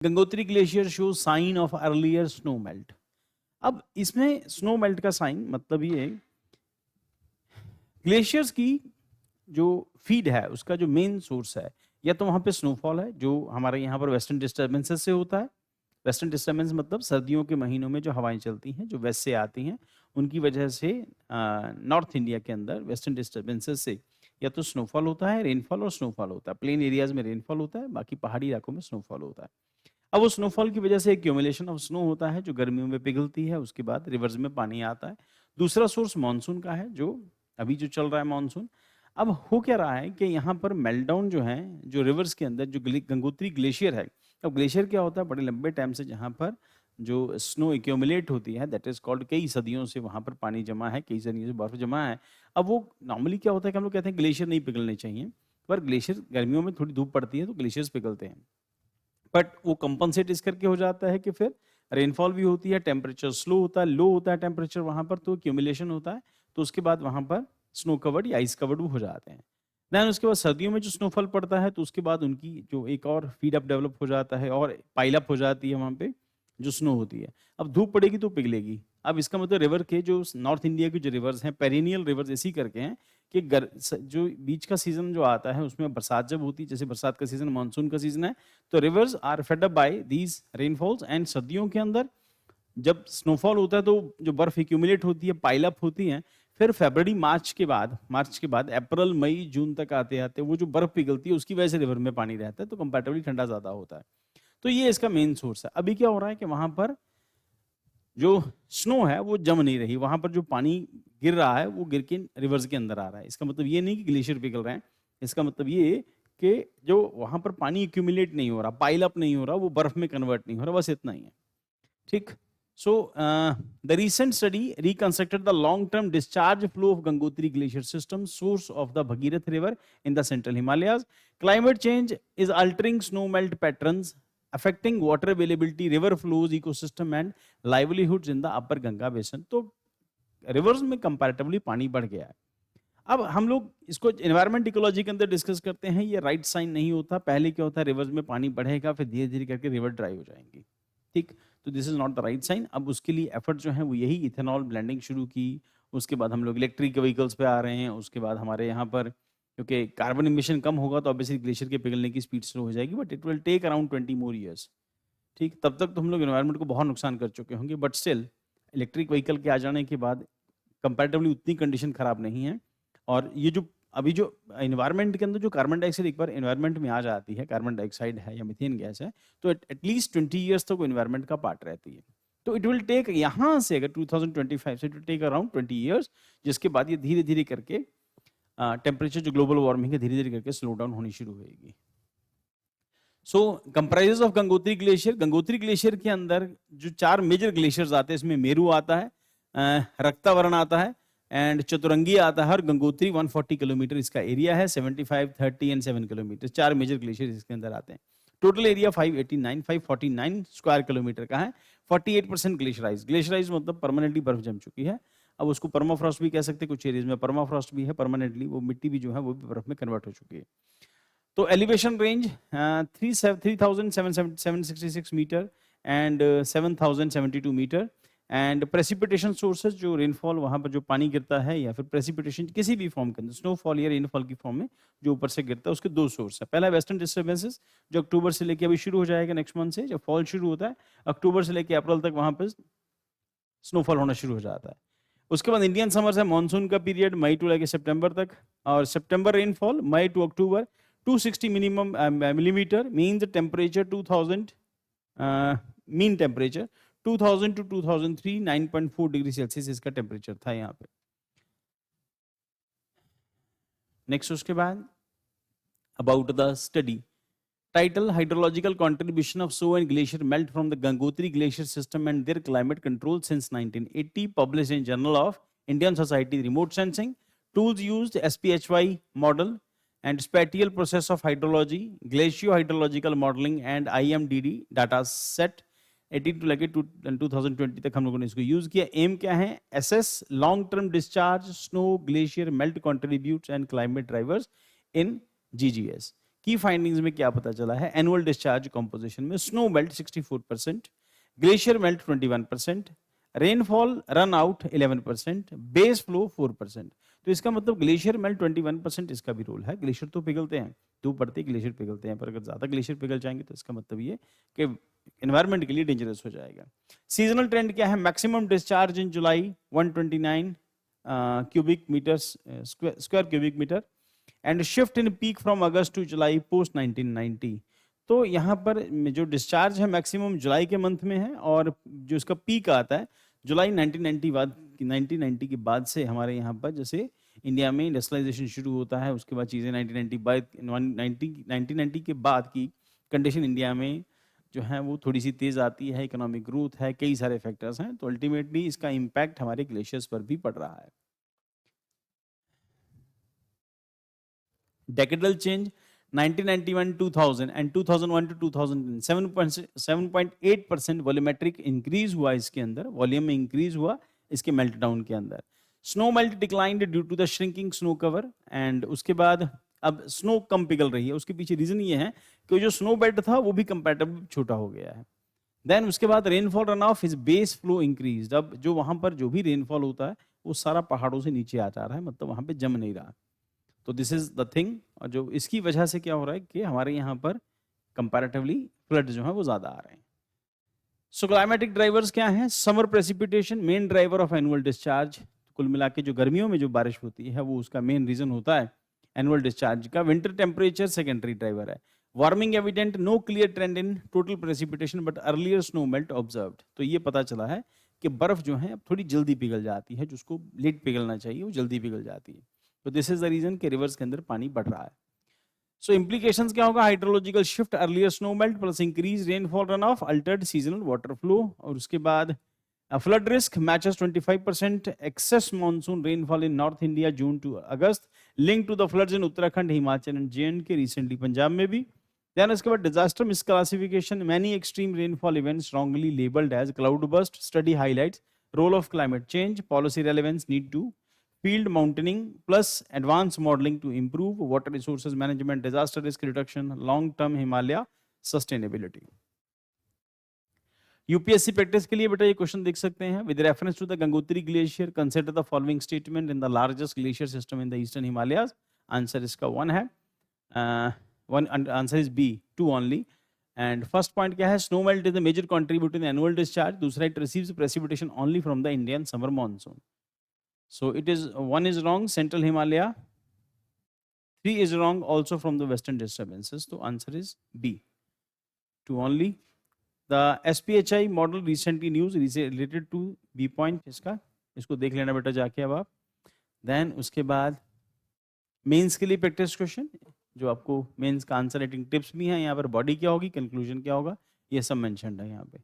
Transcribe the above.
Gangotri glacier show sign of earlier snow melt. अब इसमें snow melt का साइन मतलब ये ग्लेशियर्स की जो फीड है उसका जो मेन सोर्स है या तो वहाँ पे स्नोफॉल है जो हमारे यहाँ पर वेस्टर्न डिस्टर्बेंसेस से होता है। वेस्टर्न डिस्टर्बेंस मतलब सर्दियों के महीनों में जो हवाएं चलती हैं जो वेस्ट से आती हैं उनकी वजह से नॉर्थ इंडिया के अंदर वेस्टर्न डिस्टर्बेंसेस से या तो स्नोफॉल होता है, रेनफॉल और स्नोफॉल होता है। प्लेन एरियाज में रेनफॉल होता है, बाकी पहाड़ी इलाकों में स्नोफॉल होता है। अब वो स्नोफॉल की वजह से एक्यूमुलेशन ऑफ स्नो होता है जो गर्मियों में पिघलती है, उसके बाद रिवर्स में पानी आता है। दूसरा सोर्स मानसून का है जो अभी जो चल रहा है मानसून। अब हो क्या रहा है कि यहाँ पर मेल्टडाउन जो है जो रिवर्स के अंदर जो गंगोत्री ग्लेशियर है। अब ग्लेशियर क्या होता है, बड़े लंबे टाइम से जहाँ पर जो स्नो एक्यूमुलेट होती है दैट इज कॉल्ड, कई सदियों से वहाँ पर पानी जमा है, कई सदियों से बर्फ जमा है। अब वो नॉर्मली क्या होता है कि हम लोग कहते हैं ग्लेशियर नहीं पिघलने चाहिए, पर ग्लेशियर गर्मियों में थोड़ी धूप पड़ती है तो ग्लेशियर्स पिघलते हैं। बट वो कंपनसेट इस करके हो जाता है कि फिर रेनफॉल भी होती है, टेम्परेचर स्लो होता है, लो होता है टेम्परेचर वहाँ पर, तो एक्यूमुलेशन होता है, तो उसके बाद वहाँ पर स्नो कवर्ड या आइस कवर्ड हो जाते हैं। देन उसके बाद सर्दियों में जो स्नोफॉल पड़ता है तो उसके बाद उनकी जो एक और फीड अप डेवलप हो जाता है और पाइल अप हो जाती है वहाँ पे जो स्नो होती है। अब धूप पड़ेगी तो पिघलेगी। अब इसका मतलब रिवर के जो नॉर्थ इंडिया के जो रिवर्स हैं, पेरिनियल रिवर्स इसी करके हैं कि जो बीच का सीजन जो आता है उसमें बरसात जब होती है, जैसे बरसात का सीजन मानसून का सीजन है, तो rivers are fed up by these rainfalls. And सर्दियों के अंदर जब स्नोफॉल होता है तो जो बर्फ एक्यूमुलेट होती है, पाइल अप होती है, फिर फरवरी मार्च के बाद अप्रैल मई जून तक आते आते वो जो बर्फ पिघलती है उसकी वजह से रिवर में पानी रहता है, तो कंपैरेटिवली ठंडा ज्यादा होता है। तो ये इसका मेन सोर्स है। अभी क्या हो रहा है कि वहां पर जो स्नो है वो जम नहीं रही, वहां पर जो पानी गिर रहा है वो गिर के रिवर्स के अंदर आ रहा है। इसका मतलब ये नहीं कि ग्लेशियर पिघल रहे हैं, इसका मतलब ये कि जो वहां पर पानी एक्यूमुलेट नहीं हो रहा, पाइल अप नहीं हो रहा, वो बर्फ में कन्वर्ट नहीं हो रहा, बस इतना ही है। ठीक। So the recent study reconstructed the long-term discharge flow of Gangotri Glacier system, source of the Bhagirath River in the central Himalayas. Climate change is altering snow melt patterns, affecting water availability, river flows, ecosystem and livelihoods in the upper Ganga basin. तो reverse में comparatively पानी बढ़ गया है। अब हम लोग इसको एनवायरमेंट इकोलॉजी के अंदर डिस्कस करते हैं, ये राइट साइन नहीं होता। पहले क्या होता है, रिवर्स में पानी बढ़ेगा, फिर धीरे धीरे करके रिवर ड्राई हो जाएंगी। ठीक। तो this is not the right sign. अब उसके लिए एफर्ट जो है वो यही, इथेनॉल ब्लेंडिंग शुरू की, उसके बाद हम लोग इलेक्ट्रिक व्हीकल्स पे आ रहे हैं, उसके बाद हमारे यहाँ पर क्योंकि कार्बन इमिशन कम होगा तो ऑब्वियसली ग्लेशियर के पिघलने की स्पीड स्लो हो जाएगी, but it will take around 20 more years. ठीक। तब तक तो हम लोग एनवायरमेंट को बहुत नुकसान कर चुके होंगे, बट स्टिल इलेक्ट्रिक व्हीकल के आ जाने के बाद कंपैरेटिवली उतनी कंडीशन खराब नहीं है। और ये जो अभी जो एनवायरनमेंट के अंदर जो कार्बन डाइऑक्साइड एक बार एनवायरनमेंट में आ जाती है, कार्बन डाइऑक्साइड है या मीथेन गैस है, तो एटलीस्ट 20 ईयर्स तक वो एनवायरनमेंट का पार्ट रहती है। तो इट विल टेक, यहाँ से अगर 2025 से it will take around 20 years, जिसके बाद ये धीरे धीरे करके टेम्परेचर जो ग्लोबल वार्मिंग है धीरे धीरे करके स्लो डाउन होनी शुरू होगी। So comprises of Gangotri glacier. Gangotri glacier के अंदर जो 4 मेजर ग्लेशियर्स आते हैं, इसमें मेरू आता है, रक्तावरण आता है एंड चतुरंगी आता है, और गंगोत्री 140 किलोमीटर इसका एरिया है, 75, 30 एंड 7 किलोमीटर। 4 मेजर ग्लेशियर इसके अंदर आते हैं। टोटल एरिया 549 स्क्वायर किलोमीटर का है। 48% ग्लेशियराइज। ग्लेशियराइज मतलब परमानेंटली बर्फ जम चुकी है। अब उसको परमाफ्रॉस्ट भी कह सकते हैं, कुछ एरियाज में परमाफ्रॉस्ट भी है, परमानेंटली वो मिट्टी भी जो है वो भी बर्फ में कन्वर्ट हो चुकी है। तो elevation range 3766 metre and 7072 metre. And precipitation sources, जो रेनफॉल वहाँ पर जो पानी गिरता है या फिर प्रेसिपिटेशन किसी भी फॉर्म के अंदर, स्नोफॉल या रेनफॉल की फॉर्म में जो ऊपर से गिरता है, उसके 2 सोर्स है। पहला वेस्टर्न डिस्टर्बेंसेस जो अक्टूबर से लेकर अभी शुरू हो जाएगा, नेक्स्ट मंथ से जब फॉल शुरू होता है, अक्टूबर से लेकर अप्रैल तक वहाँ पर स्नोफॉल होना शुरू हो जाता है। उसके बाद इंडियन समर्स है, मानसून का पीरियड मई टू लेकर सितंबर तक, और सितंबर रेनफॉल मई टू अक्टूबर 260 minimum millimeter, means the temperature 2000 mean temperature 2000 to 2003 9.4 degree Celsius इसका टेम्परेचर था यहाँ पे। नेक्स्ट उसके बाद about the study title, hydrological contribution of snow and glacier melt from the Gangotri glacier system and their climate control since 1980, published in journal of Indian society remote sensing. Tools used SPHY model and spatial process of hydrology, glacial-hydrological modeling and IMDD data set 18 to लगे 2020 तक हम लोगों ने इसको use किया। M क्या है, assess long term discharge, snow, glacier, melt contributes and climate drivers in GGS। की फाइंडिंग्स में क्या पता चला है? एनुअल डिस्चार्ज कंपोजिशन में snow melt 64%, glacier melt 21%, rainfall run out 11%, base flow 4%। तो इसका मतलब ग्लेशियर मेल्ट 21% इसका भी रोल है। ग्लेशियर तो पिघलते हैं, धूप पड़ती है ग्लेशियर पिघलते हैं, पर अगर ज़्यादा ग्लेशियर पिघल जाएंगे तो इसका मतलब ये कि एनवायरनमेंट के लिए डेंजरस हो जाएगा। सीजनल ट्रेंड क्या है? Maximum discharge in July 129 cubic metres square cubic metre and shift in peak from August to July post 1990। तो यहाँ पर जो डिस्चार्ज है मैक्सिमम जुलाई के मंथ में है, और जो इसका पीक आता है जुलाई 1990 के बाद से हमारे यहाँ पर जैसे इंडिया में इंडस्ट्रियलाइजेशन शुरू होता है, उसके बाद चीज़ें 1990 के बाद की कंडीशन इंडिया में जो है वो थोड़ी सी तेज़ आती है, इकोनॉमिक ग्रोथ है, कई सारे फैक्टर्स हैं, तो अल्टीमेटली इसका इम्पैक्ट हमारे ग्लेशियर्स पर भी पड़ रहा है। Decadal change 1991-2000 and 2001 to 2007 7.8% volumetric increase हुआ, इसके अंदर वॉल्यूम में इंक्रीज हुआ इसके मेल्टडाउन के अंदर। Snow melt declined due to the shrinking snow cover, and उसके बाद अब स्नो कम पिघल रही है। उसके पीछे रीजन ये है कि जो स्नो बेल्ट था वो भी कंपैरेटिवली छोटा हो गया है। देन उसके बाद rainfall run of is base flow increase. अब जो वहां पर जो भी रेनफॉल होता है वो सारा पहाड़ों से नीचे आ जा रहा है, मतलब वहां पे जम नहीं रहा। तो दिस इज द थिंग, और जो इसकी वजह से क्या हो रहा है कि हमारे यहाँ पर कंपैरेटिवली फ्लड जो है वो ज्यादा आ रहे हैं। सो क्लाइमेटिक ड्राइवर्स क्या हैं? Summer precipitation main driver of annual discharge. कुल मिला के जो गर्मियों में जो बारिश होती है वो उसका मेन रीजन होता है एनुअल डिस्चार्ज का। विंटर टेम्परेचर सेकेंडरी ड्राइवर है। Warming evident, no clear trend in total precipitation but earlier snow melt observed. तो ये पता चला है कि बर्फ जो है अब थोड़ी जल्दी पिघल जाती है, जिसको लेट पिघलना चाहिए वो जल्दी पिघल जाती है। तो दिस इज द रीजन कि रिवर्स के अंदर पानी बढ़ रहा है। सो इंप्लीकेशंस क्या होगा? Hydrological shift, earlier snow melt plus increase rainfall run off, altered seasonal water flow, और उसके बाद flood risk matches 25% excess monsoon rainfall in north India June to August, link to the floods in Uttarakhand, Himachal and J and K, recently Punjab में भी। Then उसके बाद disaster misclassification, many extreme rainfall events wrongly labeled as cloud burst, study highlights role of climate change, policy relevance, need to field mountaining plus advanced modeling to improve water resources management, disaster risk reduction, long term Himalaya sustainability। UPSC practice के लिए बेटा ये question देख सकते हैं। With reference to the Gangotri glacier consider the following statement in the largest glacier system in the eastern Himalayas. Answer इसका 1 है, answer is B, 2 only. And first point क्या है? Snow melt is the major contributor in annual discharge. दूसरा, it receives precipitation only from the Indian summer monsoon. So it is 1 is wrong, Central Himalaya. 3 is wrong, also from the western disturbances. So answer is B, 2 only. The SPHI model recently news related to B point, इसको देख लेना बेटा जाके अब आप। Then उसके बाद mains के लिए प्रैक्टिस क्वेश्चन, जो आपको मेंस का आंसर राइटिंग टिप्स भी हैं यहाँ पर। बॉडी क्या होगी, कंक्लूजन क्या होगा, ये सब मेंशन्ड है यहाँ पे।